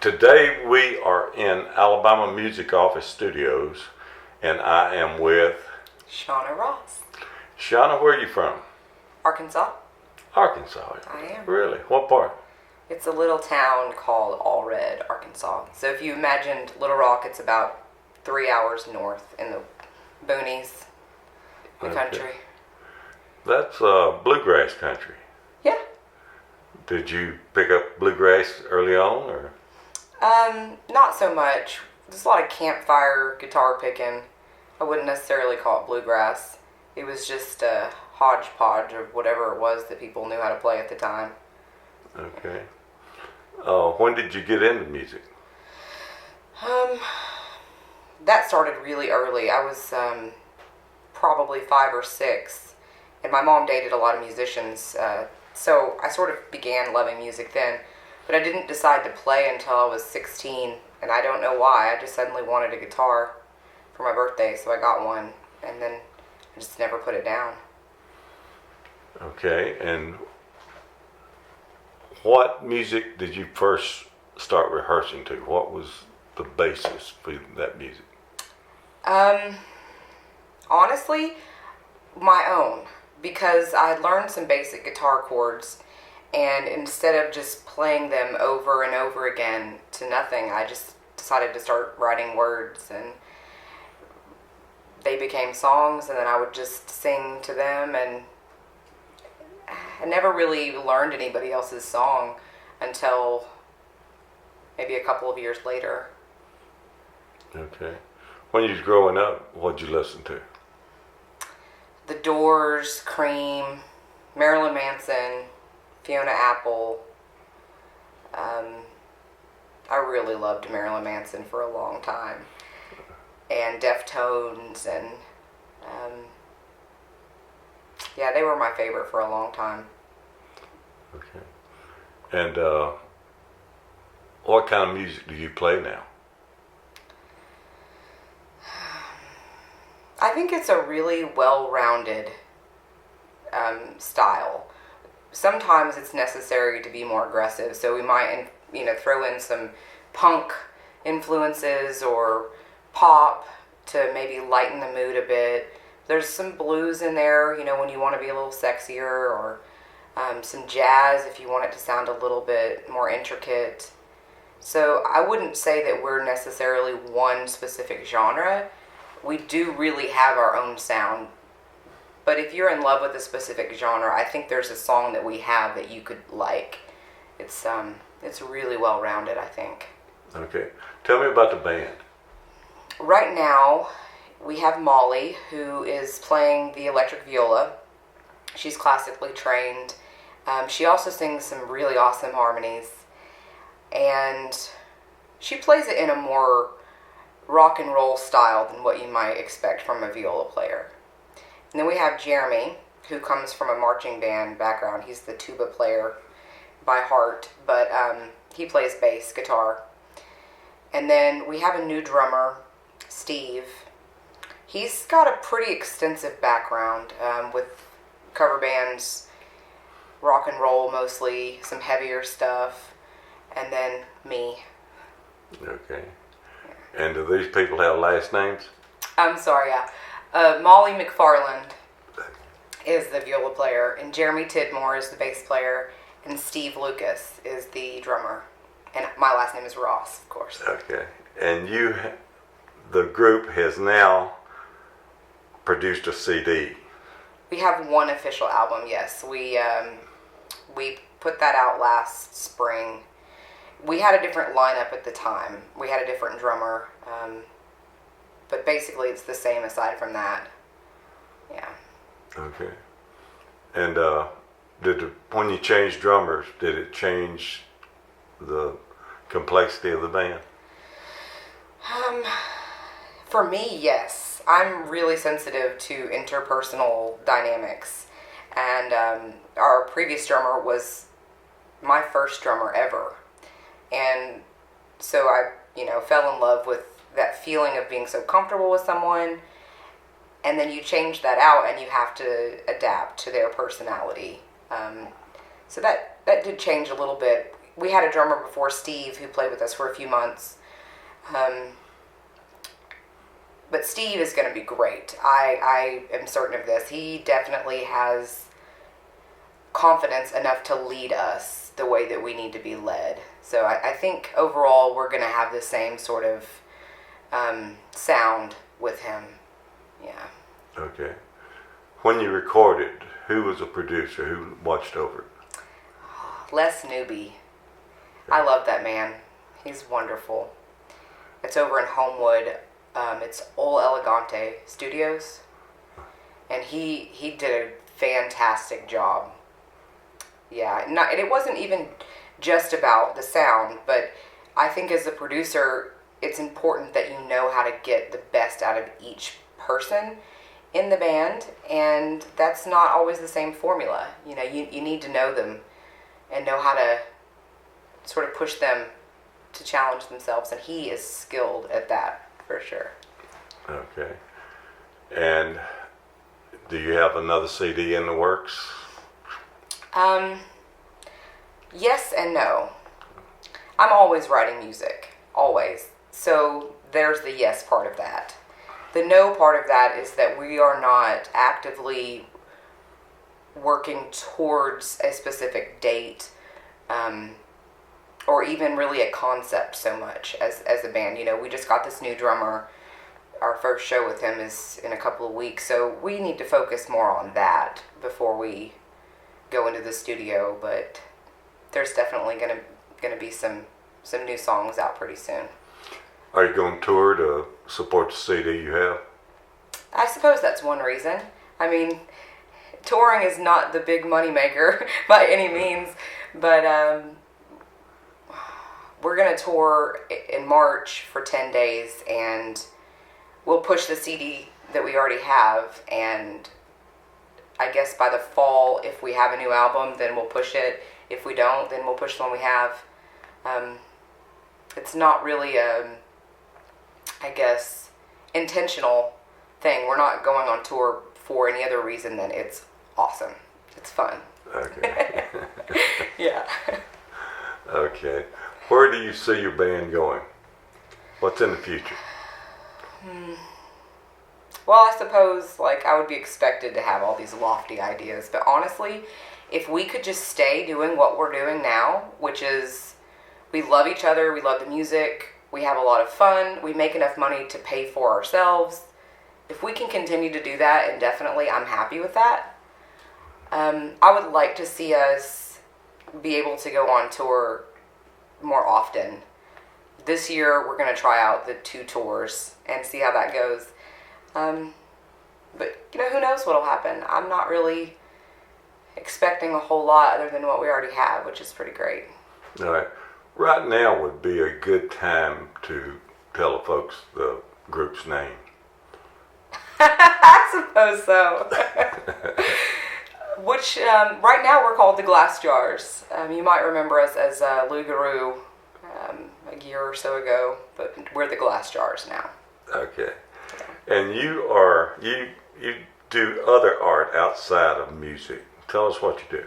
Today we are in Alabama Music Office Studios, and I am with Shawna Ross. Shawna. Where are you from? Arkansas. Arkansas. I am. Really? What part? It's a little town called Allred, Arkansas. So if you imagined Little Rock, it's about 3 hours north in the boonies, the country. That's bluegrass country. Yeah. Did you pick up bluegrass early on, or? Not so much. There's a lot of campfire guitar picking. I wouldn't necessarily call it bluegrass. It was just a hodgepodge of whatever it was that people knew how to play at the time. Okay. When did you get into music? That started really early. I was probably 5 or 6, and my mom dated a lot of musicians, so I sort of began loving music then. But I didn't decide to play until I was 16, and I don't know why. I just suddenly wanted a guitar for my birthday, so I got one, and then I just never put it down. Okay, and what music did you first start rehearsing to? What was the basis for that music? Honestly, my own, because I had learned some basic guitar chords, and instead of just playing them over and over again to nothing, I just decided to start writing words, and they became songs, and then I would just sing to them, and I never really learned anybody else's song until maybe a couple of years later. Okay. When you was growing up, what'd you listen to? The Doors, Cream, Marilyn Manson, Fiona Apple. I really loved Marilyn Manson for a long time. And Deftones, and yeah, they were my favorite for a long time. Okay. And what kind of music do you play now? I think it's a really well-rounded style. Sometimes it's necessary to be more aggressive, so we might, throw in some punk influences or pop to maybe lighten the mood a bit. There's some blues in there, when you want to be a little sexier, or some jazz if you want it to sound a little bit more intricate. So I wouldn't say that we're necessarily one specific genre. We do really have our own sound. But if you're in love with a specific genre, I think there's a song that we have that you could like. It's really well-rounded, I think. Okay. Tell me about the band. Right now, we have Molly, who is playing the electric viola. She's classically trained. She also sings some really awesome harmonies. And she plays it in a more rock and roll style than what you might expect from a viola player. And then we have Jeremy, who comes from a marching band background. He's the tuba player by heart, but he plays bass guitar. And then we have a new drummer, Steve. He's got a pretty extensive background with cover bands, rock and roll mostly, some heavier stuff, and then me. Okay. And do these people have last names? I'm sorry, yeah. Molly McFarland is the viola player, and Jeremy Tidmore is the bass player, and Steve Lucas is the drummer. And my last name is Ross, of course. Okay. And the group has now produced a CD. We have one official album, yes. We put that out last spring. We had a different lineup at the time. We had a different drummer. But basically it's the same aside from that. Yeah. Okay. And when you changed drummers, did it change the complexity of the band? For me, yes. I'm really sensitive to interpersonal dynamics. And our previous drummer was my first drummer ever. And so I, fell in love with that feeling of being so comfortable with someone, and then you change that out and you have to adapt to their personality. So that did change a little bit. we had a drummer before, Steve, who played with us for a few months. But Steve is going to be great. I am certain of this. He definitely has confidence enough to lead us the way that we need to be led. So I think overall we're going to have the same sort of sound with him. Yeah. Okay. When you recorded, who was a producer? Who watched over it? Les Newby. I love that man. He's wonderful. It's over in Homewood. It's Ol Elegante Studios. And he did a fantastic job. Yeah, and it wasn't even just about the sound, but I think as a producer, it's important that you know how to get the best out of each person in the band, and that's not always the same formula. You know, you need to know them and know how to sort of push them to challenge themselves, and he is skilled at that for sure. Okay. And do you have another CD in the works? Yes and no. I'm always writing music, always. So there's the yes part of that. The no part of that is that we are not actively working towards a specific date, or even really a concept so much as a band. You know, we just got this new drummer. Our first show with him is in a couple of weeks, so we need to focus more on that before we go into the studio. But there's definitely gonna be some new songs out pretty soon. Are you going to tour to support the CD you have? I suppose that's one reason. I mean, touring is not the big money maker by any means, but we're gonna tour in March for 10 days, and we'll push the CD that we already have, and I guess by the fall, if we have a new album, then we'll push it. If we don't, then we'll push the one we have. It's not really I guess, intentional thing. We're not going on tour for any other reason than it's awesome. It's fun. Okay. Yeah. Okay. Where do you see your band going? What's in the future? Well, I suppose, like, I would be expected to have all these lofty ideas, but honestly, if we could just stay doing what we're doing now, which is we love each other, we love the music, we have a lot of fun, we make enough money to pay for ourselves. If we can continue to do that indefinitely, I'm happy with that. I would like to see us be able to go on tour more often. This year, we're going to try out the 2 tours and see how that goes. But, you know, who knows what'll happen. I'm not really expecting a whole lot other than what we already have, which is pretty great. All right. Right now would be a good time to tell the folks the group's name. I suppose so. Which, right now we're called the Glass Jars. You might remember us as Loup-Garou a year or so ago, but we're the Glass Jars now. Okay. And you do other art outside of music. Tell us what you do.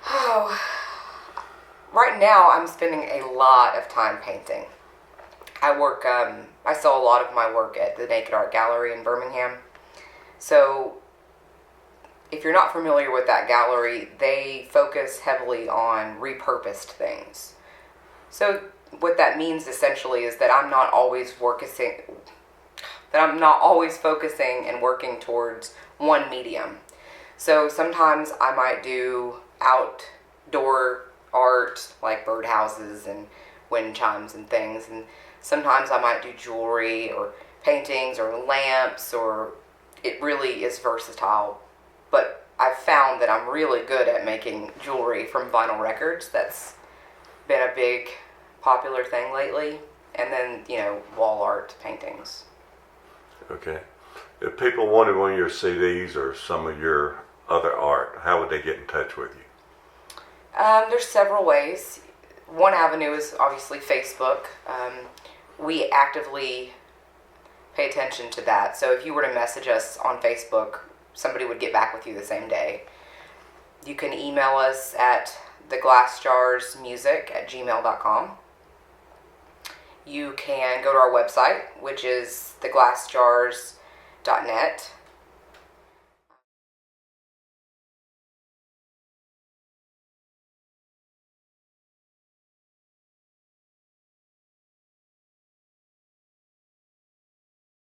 Oh, right now I'm spending a lot of time painting. I sell a lot of my work at the Naked Art Gallery in Birmingham. So if you're not familiar with that gallery, they focus heavily on repurposed things. So what that means essentially is that I'm not always focusing and working towards one medium. So sometimes I might do outdoor art like birdhouses and wind chimes and things, and sometimes I might do jewelry or paintings or lamps, or it really is versatile. But I've found that I'm really good at making jewelry from vinyl records. That's been a big popular thing lately. And then, you know, wall art paintings. Okay. If people wanted one of your CDs or some of your other art, how would they get in touch with you? There's several ways. One avenue is obviously Facebook. We actively pay attention to that. So if you were to message us on Facebook, somebody would get back with you the same day. You can email us at theglassjarsmusic@gmail.com. You can go to our website, which is theglassjars.net.